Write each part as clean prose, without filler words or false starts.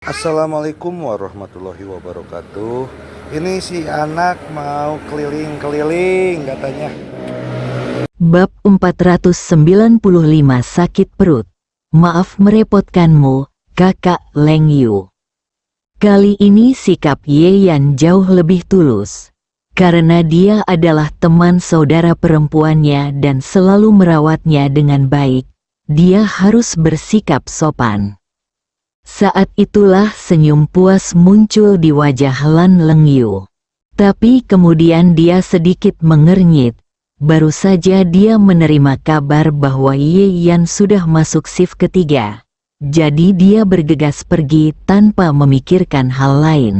Assalamualaikum warahmatullahi wabarakatuh. Ini si anak mau keliling-keliling katanya. Bab 495 Sakit Perut. Maaf merepotkanmu, Kakak Leng Yu. Kali ini sikap Ye Yan jauh lebih tulus. Karena dia adalah teman saudara perempuannya dan selalu merawatnya dengan baik, dia harus bersikap sopan. Saat itulah senyum puas muncul di wajah Lan Leng Yu. Tapi kemudian dia sedikit mengernyit. Baru saja dia menerima kabar bahwa Ye Yan sudah masuk shift ketiga. Jadi dia bergegas pergi tanpa memikirkan hal lain.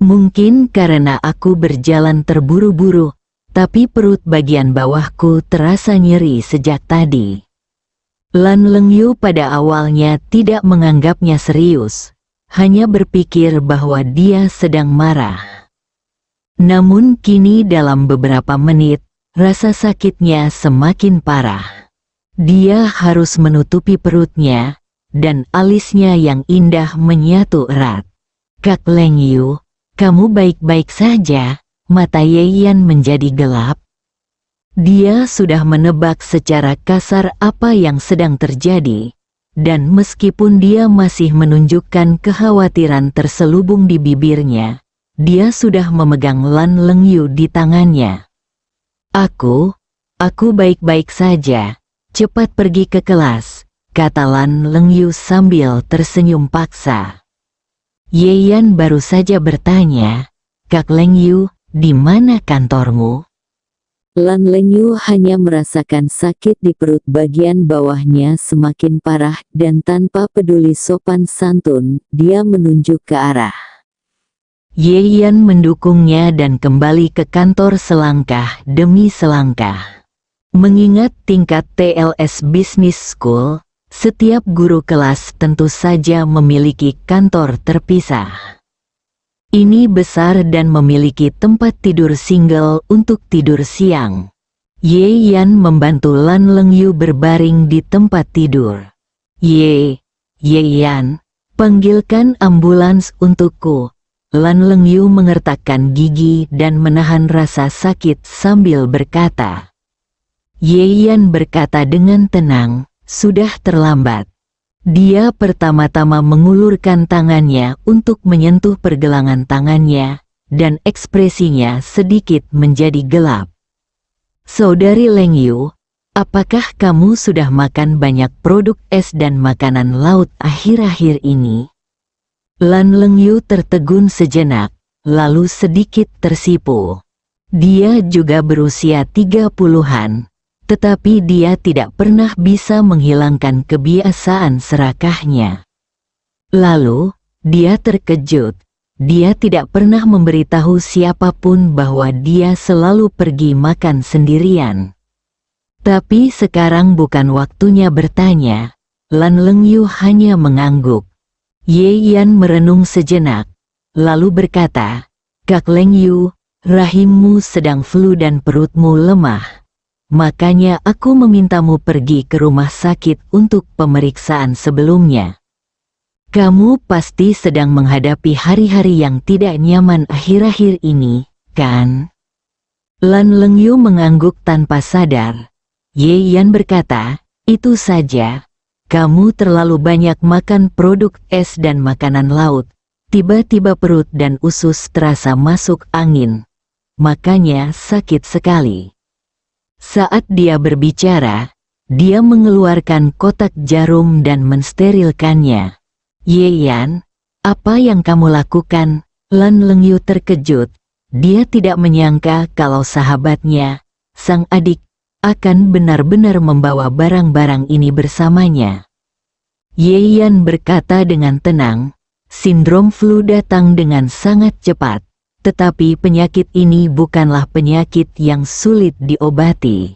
Mungkin karena aku berjalan terburu-buru, tapi perut bagian bawahku terasa nyeri sejak tadi. Lan Leng Yu pada awalnya tidak menganggapnya serius, hanya berpikir bahwa dia sedang marah. Namun kini dalam beberapa menit, rasa sakitnya semakin parah. Dia harus menutupi perutnya, dan alisnya yang indah menyatu erat. Kak Leng Yu, kamu baik-baik saja? Mata Ye Yan menjadi gelap. Dia sudah menebak secara kasar apa yang sedang terjadi, dan meskipun dia masih menunjukkan kekhawatiran terselubung di bibirnya, dia sudah memegang Lan Leng Yu di tangannya. Aku baik-baik saja, cepat pergi ke kelas, kata Lan Leng Yu sambil tersenyum paksa. Ye Yan baru saja bertanya, Kak Leng Yu, di mana kantormu? Lan Leng Yu hanya merasakan sakit di perut bagian bawahnya semakin parah dan tanpa peduli sopan santun, dia menunjuk ke arah. Ye Yan mendukungnya dan kembali ke kantor selangkah demi selangkah. Mengingat tingkat TLS Business School, setiap guru kelas tentu saja memiliki kantor terpisah. Ini besar dan memiliki tempat tidur single untuk tidur siang. Ye Yan membantu Lan Leng Yu berbaring di tempat tidur. Ye Yan, panggilkan ambulans untukku. Lan Leng Yu mengertakkan gigi dan menahan rasa sakit sambil berkata. Ye Yan berkata dengan tenang, sudah terlambat. Dia pertama-tama mengulurkan tangannya untuk menyentuh pergelangan tangannya, dan ekspresinya sedikit menjadi gelap. Saudari Leng Yu, apakah kamu sudah makan banyak produk es dan makanan laut akhir-akhir ini? Lan Leng Yu tertegun sejenak, lalu sedikit tersipu. Dia juga berusia 30-an. Tetapi dia tidak pernah bisa menghilangkan kebiasaan serakahnya. Lalu, dia terkejut. Dia tidak pernah memberitahu siapapun bahwa dia selalu pergi makan sendirian. Tapi sekarang bukan waktunya bertanya. Lan Leng Yu hanya mengangguk. Ye Yan merenung sejenak, lalu berkata, Kak Leng Yu, rahimmu sedang flu dan perutmu lemah. Makanya aku memintamu pergi ke rumah sakit untuk pemeriksaan sebelumnya. Kamu pasti sedang menghadapi hari-hari yang tidak nyaman akhir-akhir ini, kan? Lan Leng Yu mengangguk tanpa sadar. Ye Yan berkata, itu saja. Kamu terlalu banyak makan produk es dan makanan laut. Tiba-tiba perut dan usus terasa masuk angin. Makanya sakit sekali. Saat dia berbicara, dia mengeluarkan kotak jarum dan mensterilkannya. Ye Yan, apa yang kamu lakukan? Lan Leng Yu terkejut. Dia tidak menyangka kalau sahabatnya, sang adik, akan benar-benar membawa barang-barang ini bersamanya. Ye Yan berkata dengan tenang, sindrom flu datang dengan sangat cepat. Tetapi penyakit ini bukanlah penyakit yang sulit diobati.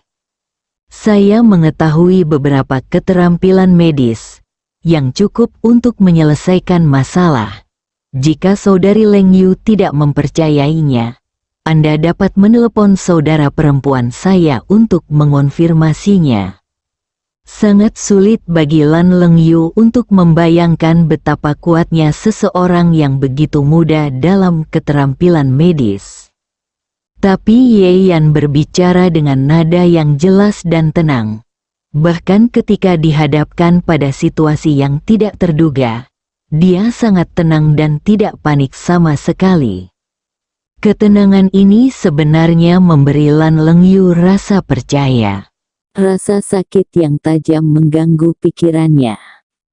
Saya mengetahui beberapa keterampilan medis yang cukup untuk menyelesaikan masalah. Jika saudari Leng Yu tidak mempercayainya, Anda dapat menelepon saudara perempuan saya untuk mengonfirmasinya. Sangat sulit bagi Lan Lengyu untuk membayangkan betapa kuatnya seseorang yang begitu muda dalam keterampilan medis. Tapi Ye Yan berbicara dengan nada yang jelas dan tenang. Bahkan ketika dihadapkan pada situasi yang tidak terduga, dia sangat tenang dan tidak panik sama sekali. Ketenangan ini sebenarnya memberi Lan Lengyu rasa percaya. Rasa sakit yang tajam mengganggu pikirannya.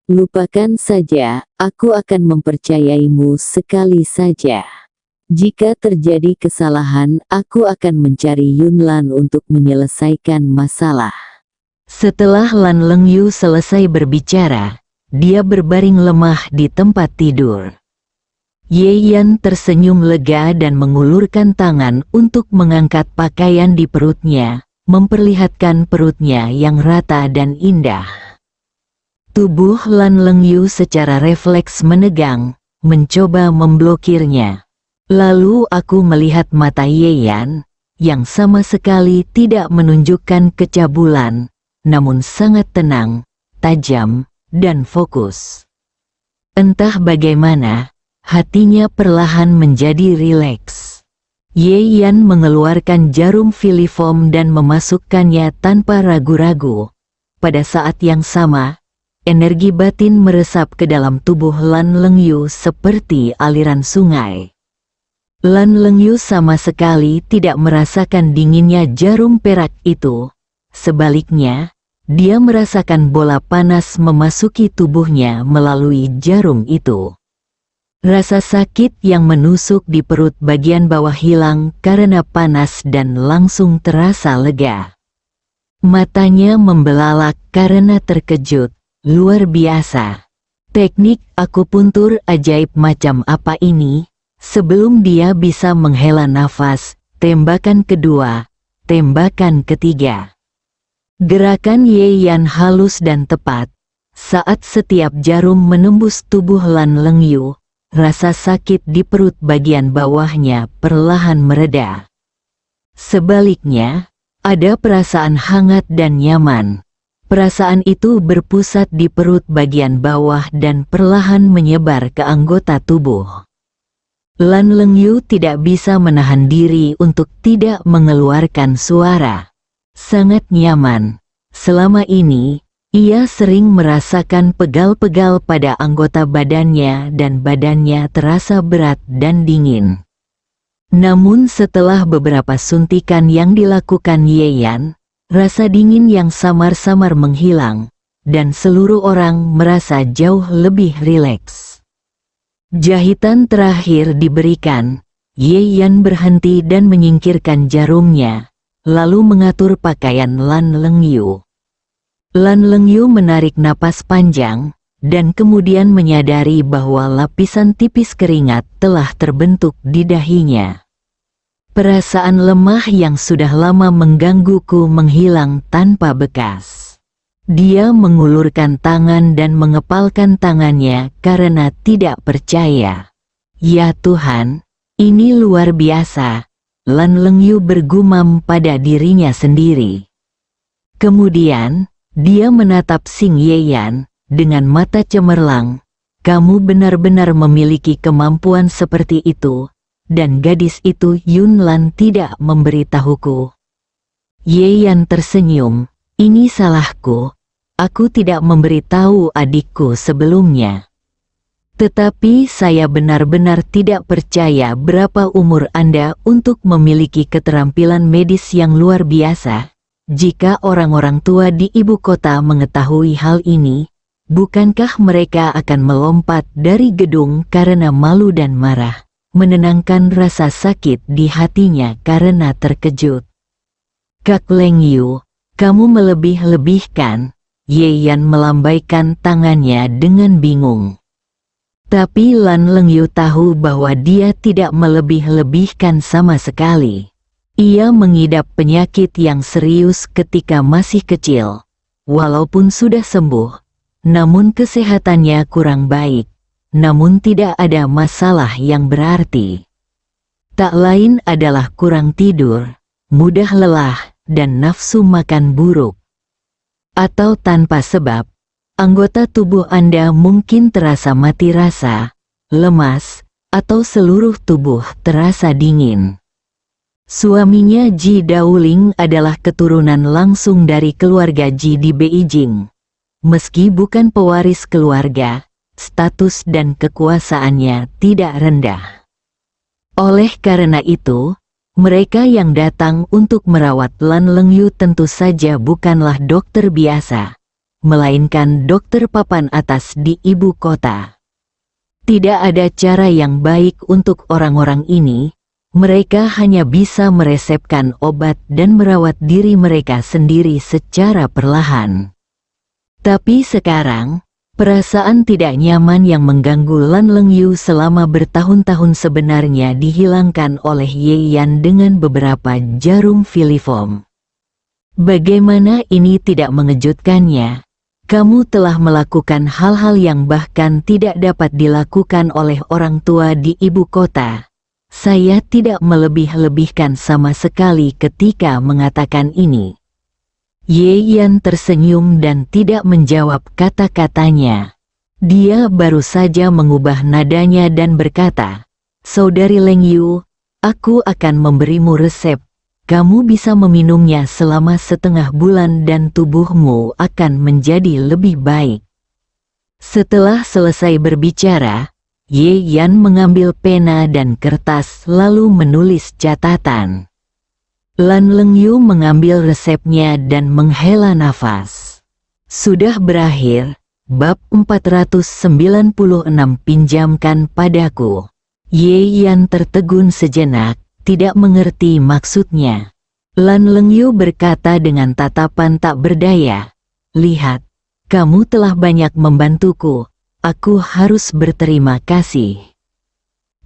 Lupakan saja, aku akan mempercayaimu sekali saja. Jika terjadi kesalahan, aku akan mencari Yunlan untuk menyelesaikan masalah. Setelah Lan Lengyu selesai berbicara, dia berbaring lemah di tempat tidur. Ye Yan tersenyum lega dan mengulurkan tangan untuk mengangkat pakaian di perutnya, memperlihatkan perutnya yang rata dan indah. Tubuh Lan Lengyu secara refleks menegang, mencoba memblokirnya. Lalu aku melihat mata Ye Yan, yang sama sekali tidak menunjukkan kecabulan, namun sangat tenang, tajam, dan fokus. Entah bagaimana, hatinya perlahan menjadi rileks. Ye Yan mengeluarkan jarum filiform dan memasukkannya tanpa ragu-ragu. Pada saat yang sama, energi batin meresap ke dalam tubuh Lan Lengyu seperti aliran sungai. Lan Lengyu sama sekali tidak merasakan dinginnya jarum perak itu. Sebaliknya, dia merasakan bola panas memasuki tubuhnya melalui jarum itu. Rasa sakit yang menusuk di perut bagian bawah hilang karena panas dan langsung terasa lega. Matanya membelalak karena terkejut, luar biasa. Teknik akupuntur ajaib macam apa ini? Sebelum dia bisa menghela nafas, tembakan kedua, tembakan ketiga. Gerakan Ye Yan halus dan tepat. Saat setiap jarum menembus tubuh Lan Lengyu, rasa sakit di perut bagian bawahnya perlahan mereda. Sebaliknya, ada perasaan hangat dan nyaman. Perasaan itu berpusat di perut bagian bawah dan perlahan menyebar ke anggota tubuh. Lan Lengyu tidak bisa menahan diri untuk tidak mengeluarkan suara. Sangat nyaman. Selama ini, ia sering merasakan pegal-pegal pada anggota badannya dan badannya terasa berat dan dingin. Namun setelah beberapa suntikan yang dilakukan Ye Yan, rasa dingin yang samar-samar menghilang, dan seluruh orang merasa jauh lebih rileks. Jahitan terakhir diberikan, Ye Yan berhenti dan menyingkirkan jarumnya, lalu mengatur pakaian Lan Lengyu. Lan Lengyu menarik napas panjang, dan kemudian menyadari bahwa lapisan tipis keringat telah terbentuk di dahinya. Perasaan lemah yang sudah lama menggangguku menghilang tanpa bekas. Dia mengulurkan tangan dan mengepalkan tangannya karena tidak percaya. Ya Tuhan, ini luar biasa, Lan Lengyu bergumam pada dirinya sendiri. Kemudian, dia menatap Xing Ye Yan dengan mata cemerlang. Kamu benar-benar memiliki kemampuan seperti itu, dan gadis itu Yunlan tidak memberitahuku. Ye Yan tersenyum, ini salahku. Aku tidak memberitahu adikku sebelumnya. Tetapi saya benar-benar tidak percaya berapa umur Anda untuk memiliki keterampilan medis yang luar biasa. Jika orang-orang tua di ibu kota mengetahui hal ini, bukankah mereka akan melompat dari gedung karena malu dan marah, menenangkan rasa sakit di hatinya karena terkejut? Kak Lengyu, kamu melebih-lebihkan. Ye Yan melambaikan tangannya dengan bingung. Tapi Lan Lengyu tahu bahwa dia tidak melebih-lebihkan sama sekali. Ia mengidap penyakit yang serius ketika masih kecil. Walaupun sudah sembuh, namun kesehatannya kurang baik. Namun tidak ada masalah yang berarti. Tak lain adalah kurang tidur, mudah lelah, dan nafsu makan buruk. atau tanpa sebab, anggota tubuh Anda mungkin terasa mati rasa, lemas, atau seluruh tubuh terasa dingin. Suaminya Ji Daoling adalah keturunan langsung dari keluarga Ji di Beijing. Meski bukan pewaris keluarga, status dan kekuasaannya tidak rendah. Oleh karena itu, mereka yang datang untuk merawat Lan Lengyu tentu saja bukanlah dokter biasa, melainkan dokter papan atas di ibu kota. Tidak ada cara yang baik untuk orang-orang ini. Mereka hanya bisa meresepkan obat dan merawat diri mereka sendiri secara perlahan. Tapi sekarang, perasaan tidak nyaman yang mengganggu Lan Lengyu selama bertahun-tahun sebenarnya dihilangkan oleh Ye Yan dengan beberapa jarum filiform. Bagaimana ini tidak mengejutkannya? Kamu telah melakukan hal-hal yang bahkan tidak dapat dilakukan oleh orang tua di ibu kota. Saya tidak melebih-lebihkan sama sekali ketika mengatakan ini. Ye Yan tersenyum dan tidak menjawab kata-katanya. Dia baru saja mengubah nadanya dan berkata, "Saudari Leng Yu, aku akan memberimu resep. Kamu bisa meminumnya selama setengah bulan dan tubuhmu akan menjadi lebih baik." Setelah selesai berbicara, Ye Yan mengambil pena dan kertas lalu menulis catatan. Lan Lengyu mengambil resepnya dan menghela nafas. Sudah berakhir, bab 496 pinjamkan padaku. Ye Yan tertegun sejenak, tidak mengerti maksudnya. Lan Lengyu berkata dengan tatapan tak berdaya, "Lihat, kamu telah banyak membantuku. Aku harus berterima kasih.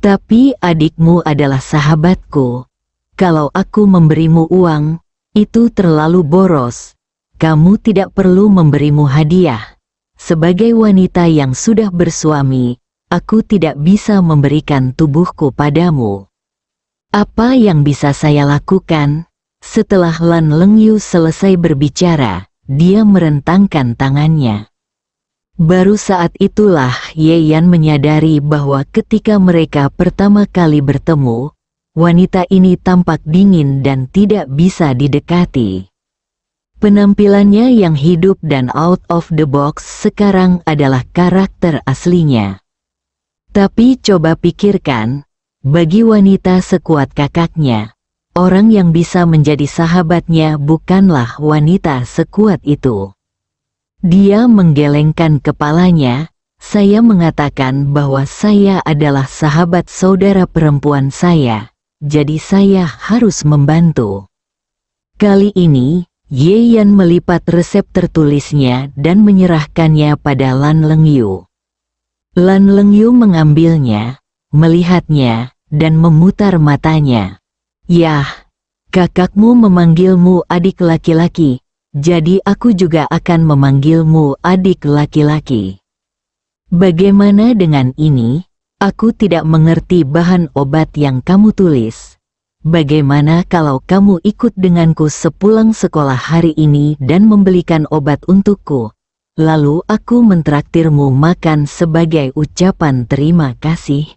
Tapi adikmu adalah sahabatku. Kalau aku memberimu uang, itu terlalu boros. Kamu tidak perlu memberimu hadiah. Sebagai wanita yang sudah bersuami, aku tidak bisa memberikan tubuhku padamu." Apa yang bisa saya lakukan? Setelah Lan Lengyu selesai berbicara, dia merentangkan tangannya. Baru saat itulah Ye Yan menyadari bahwa ketika mereka pertama kali bertemu, wanita ini tampak dingin dan tidak bisa didekati. Penampilannya yang hidup dan out of the box sekarang adalah karakter aslinya. Tapi coba pikirkan, bagi wanita sekuat kakaknya, orang yang bisa menjadi sahabatnya bukanlah wanita sekuat itu. Dia menggelengkan kepalanya. "Saya mengatakan bahwa saya adalah sahabat saudara perempuan saya, jadi saya harus membantu." Kali ini, Ye Yan melipat resep tertulisnya dan menyerahkannya pada Lan Lengyu. Lan Lengyu mengambilnya, melihatnya, dan memutar matanya. "Yah, kakakmu memanggilmu adik laki-laki. Jadi aku juga akan memanggilmu adik laki-laki. Bagaimana dengan ini? Aku tidak mengerti bahan obat yang kamu tulis. Bagaimana kalau kamu ikut denganku sepulang sekolah hari ini dan membelikan obat untukku? Lalu aku mentraktirmu makan sebagai ucapan terima kasih."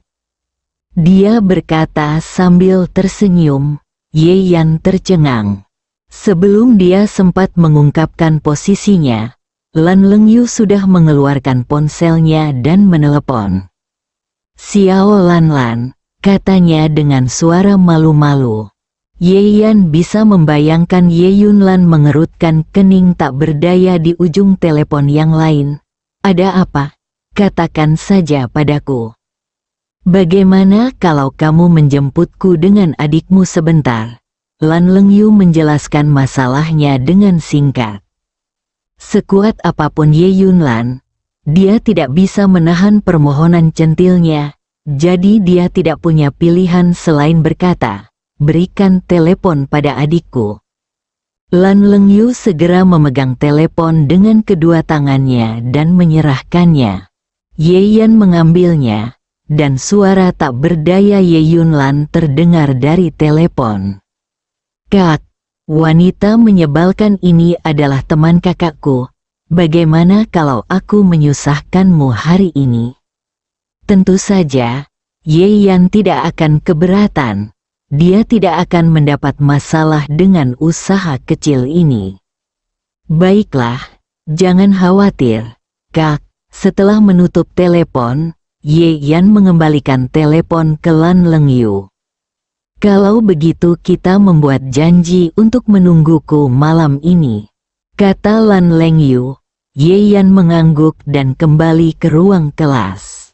Dia berkata sambil tersenyum. Ye Yan tercengang. Sebelum dia sempat mengungkapkan posisinya, Lan Lengyu sudah mengeluarkan ponselnya dan menelepon. "Xiao Lan," katanya dengan suara malu-malu. Ye Yan bisa membayangkan Ye Yunlan mengerutkan kening tak berdaya di ujung telepon yang lain. "Ada apa? Katakan saja padaku. Bagaimana kalau kamu menjemputku dengan adikmu sebentar?" Lan Lengyu menjelaskan masalahnya dengan singkat. Sekuat apapun Ye Yunlan, dia tidak bisa menahan permohonan centilnya, jadi dia tidak punya pilihan selain berkata, "Berikan telepon pada adikku." Lan Lengyu segera memegang telepon dengan kedua tangannya dan menyerahkannya. Ye Yan mengambilnya, dan suara tak berdaya Ye Yunlan terdengar dari telepon. "Kak, Wanita menyebalkan ini adalah teman kakakku. Bagaimana kalau aku menyusahkanmu hari ini? Tentu saja, Ye Yan tidak akan keberatan. Dia tidak akan mendapat masalah dengan usaha kecil ini. Baiklah, jangan khawatir, Kak. Setelah menutup telepon, Ye Yan mengembalikan telepon ke Lan Lengyu. Kalau begitu kita membuat janji untuk menungguku malam ini, kata Lan Lengyu. Ye Yan mengangguk dan kembali ke ruang kelas.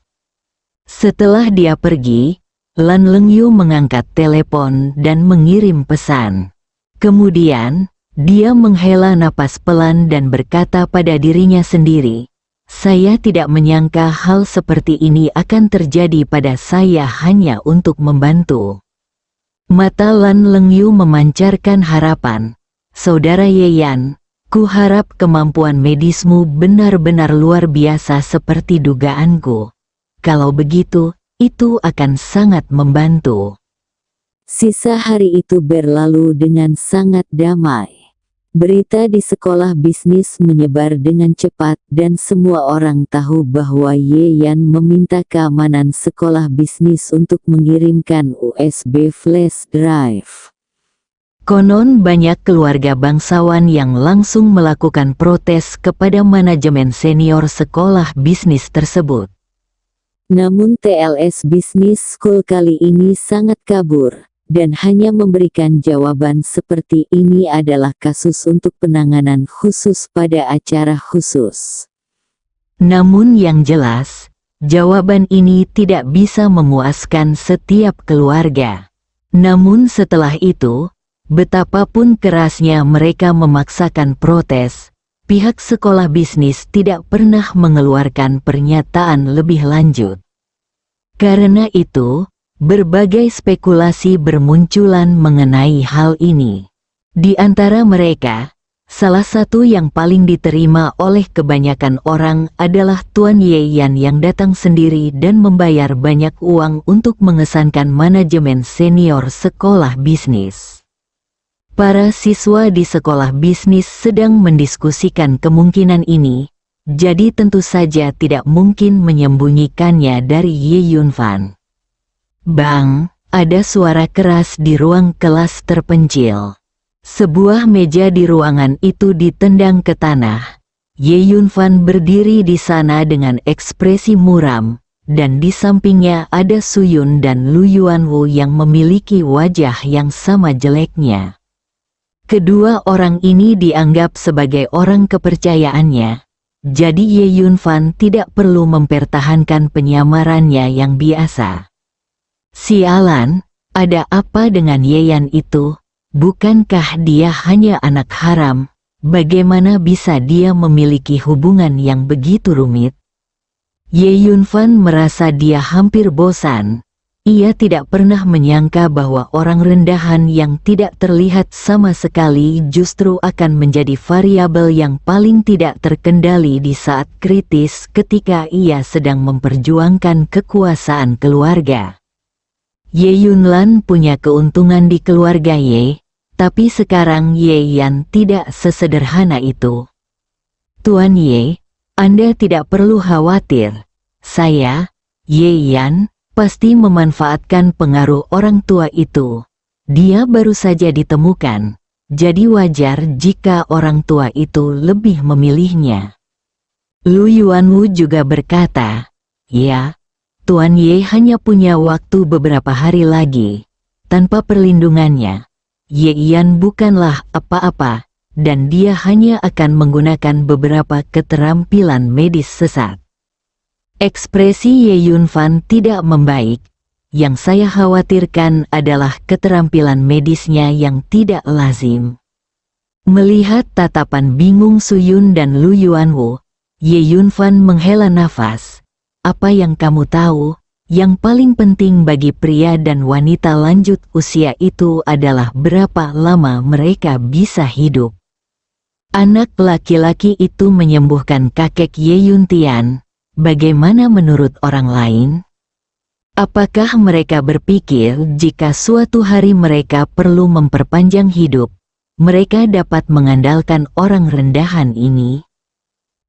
Setelah dia pergi, Lan Lengyu mengangkat telepon dan mengirim pesan. Kemudian, dia menghela napas pelan dan berkata pada dirinya sendiri, "Saya tidak menyangka hal seperti ini akan terjadi pada saya hanya untuk membantu." Mata Lan Lengyu memancarkan harapan. "Saudara Ye Yan, ku harap kemampuan medismu benar-benar luar biasa seperti dugaanku. Kalau begitu, itu akan sangat membantu." Sisa hari itu berlalu dengan sangat damai. Berita di sekolah bisnis menyebar dengan cepat dan semua orang tahu bahwa Ye Yan meminta keamanan sekolah bisnis untuk mengirimkan USB flash drive. Konon banyak keluarga bangsawan yang langsung melakukan protes kepada manajemen senior sekolah bisnis tersebut. Namun TLS Business School kali ini sangat kabur, dan hanya memberikan jawaban seperti ini adalah kasus untuk penanganan khusus pada acara khusus. Namun yang jelas, jawaban ini tidak bisa memuaskan setiap keluarga. Namun setelah itu, betapapun kerasnya mereka memaksakan protes, pihak sekolah bisnis tidak pernah mengeluarkan pernyataan lebih lanjut. Karena itu, berbagai spekulasi bermunculan mengenai hal ini. Di antara mereka, salah satu yang paling diterima oleh kebanyakan orang adalah Tuan Ye Yan yang datang sendiri dan membayar banyak uang untuk mengesankan manajemen senior sekolah bisnis. Para siswa di sekolah bisnis sedang mendiskusikan kemungkinan ini, jadi tentu saja tidak mungkin menyembunyikannya dari Ye Yunfan. "Bang," ada suara keras di ruang kelas terpencil. Sebuah meja di ruangan itu ditendang ke tanah. Ye Yunfan berdiri di sana dengan ekspresi muram, dan di sampingnya ada Su Yun dan Lu Yuanwu yang memiliki wajah yang sama jeleknya. Kedua orang ini dianggap sebagai orang kepercayaannya, jadi Ye Yunfan tidak perlu mempertahankan penyamarannya yang biasa. "Sialan, ada apa dengan Ye Yan itu? Bukankah dia hanya anak haram? Bagaimana bisa dia memiliki hubungan yang begitu rumit?" Ye Yunfan merasa dia hampir bosan. Ia tidak pernah menyangka bahwa orang rendahan yang tidak terlihat sama sekali justru akan menjadi variabel yang paling tidak terkendali di saat kritis ketika ia sedang memperjuangkan kekuasaan keluarga. Ye Yunlan punya keuntungan di keluarga Ye, tapi sekarang Ye Yan tidak sesederhana itu. "Tuan Ye, Anda tidak perlu khawatir. Saya, Ye Yan, pasti memanfaatkan pengaruh orang tua itu. Dia baru saja ditemukan, jadi wajar jika orang tua itu lebih memilihnya." Lu Yuanwu juga berkata, "Ya, Tuan Ye hanya punya waktu beberapa hari lagi. Tanpa perlindungannya, Ye Yan bukanlah apa-apa, dan dia hanya akan menggunakan beberapa keterampilan medis sesat." Ekspresi Ye Yunfan tidak membaik. Yang saya khawatirkan adalah keterampilan medisnya yang tidak lazim. Melihat tatapan bingung Su Yun dan Lu Yuanwu, Ye Yunfan menghela nafas. "Apa yang kamu tahu? Yang paling penting bagi pria dan wanita lanjut usia itu adalah berapa lama mereka bisa hidup." Anak laki-laki itu menyembuhkan kakek Ye Yuntian. Bagaimana menurut orang lain? Apakah mereka berpikir jika suatu hari mereka perlu memperpanjang hidup, mereka dapat mengandalkan orang rendahan ini?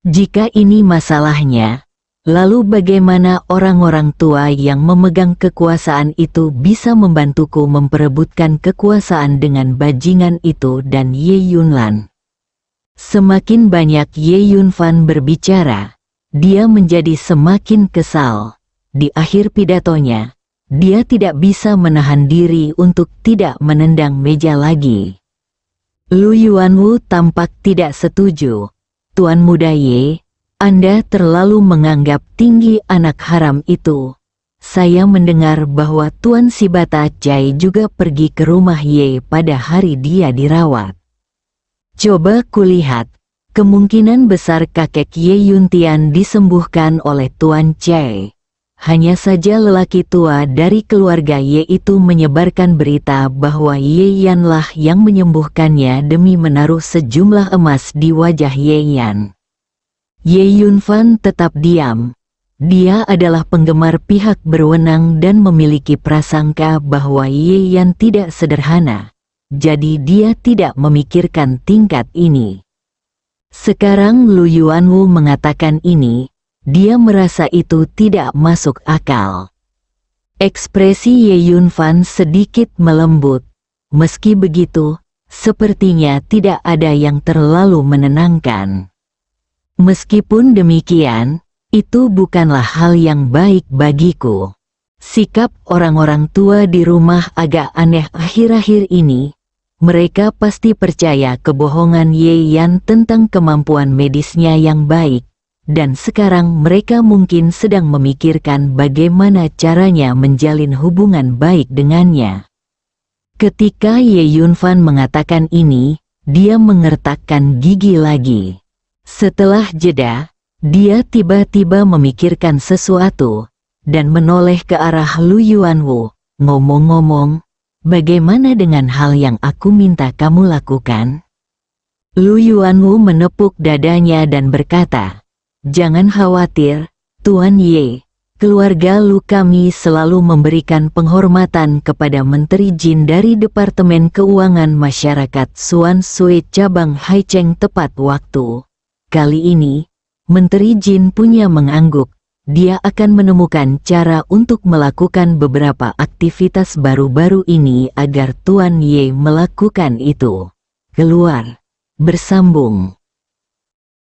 Jika ini masalahnya, lalu bagaimana orang-orang tua yang memegang kekuasaan itu bisa membantuku memperebutkan kekuasaan dengan bajingan itu dan Ye Yunlan? Semakin banyak Ye Yunfan berbicara, dia menjadi semakin kesal. Di akhir pidatonya, dia tidak bisa menahan diri untuk tidak menendang meja lagi. Lu Yuanwu tampak tidak setuju. Tuan Muda Ye, Anda terlalu menganggap tinggi anak haram itu. Saya mendengar bahwa Tuan Shibata Chai juga pergi ke rumah Ye pada hari dia dirawat. Coba kulihat, kemungkinan besar kakek Ye Yuntian disembuhkan oleh Tuan Chai. Hanya saja lelaki tua dari keluarga Ye itu menyebarkan berita bahwa Ye Yanlah yang menyembuhkannya demi menaruh sejumlah emas di wajah Ye Yan. Ye Yunfan tetap diam. Dia adalah penggemar pihak berwenang dan memiliki prasangka bahwa Ye Yan tidak sederhana. Jadi dia tidak memikirkan tingkat ini. Sekarang Lu Yuanwu mengatakan ini. Dia merasa itu tidak masuk akal. Ekspresi Ye Yunfan sedikit melembut. Meski begitu, sepertinya tidak ada yang terlalu menenangkan. Meskipun demikian, itu bukanlah hal yang baik bagiku. Sikap orang-orang tua di rumah agak aneh akhir-akhir ini. Mereka pasti percaya kebohongan Ye Yan tentang kemampuan medisnya yang baik. Dan sekarang mereka mungkin sedang memikirkan bagaimana caranya menjalin hubungan baik dengannya. Ketika Ye Yunfan mengatakan ini, dia mengertakkan gigi lagi. Setelah jeda, dia tiba-tiba memikirkan sesuatu, dan menoleh ke arah Lu Yuanwu. Ngomong-ngomong, bagaimana dengan hal yang aku minta kamu lakukan? Lu Yuanwu menepuk dadanya dan berkata, "Jangan khawatir, Tuan Ye. Keluarga Lu kami selalu memberikan penghormatan kepada Menteri Jin dari Departemen Keuangan Masyarakat Suan Sui Cabang Haicheng tepat waktu. Kali ini, Menteri Jin punya mengangguk. Dia akan menemukan cara untuk melakukan beberapa aktivitas baru-baru ini agar Tuan Ye melakukan itu." Keluar. Bersambung.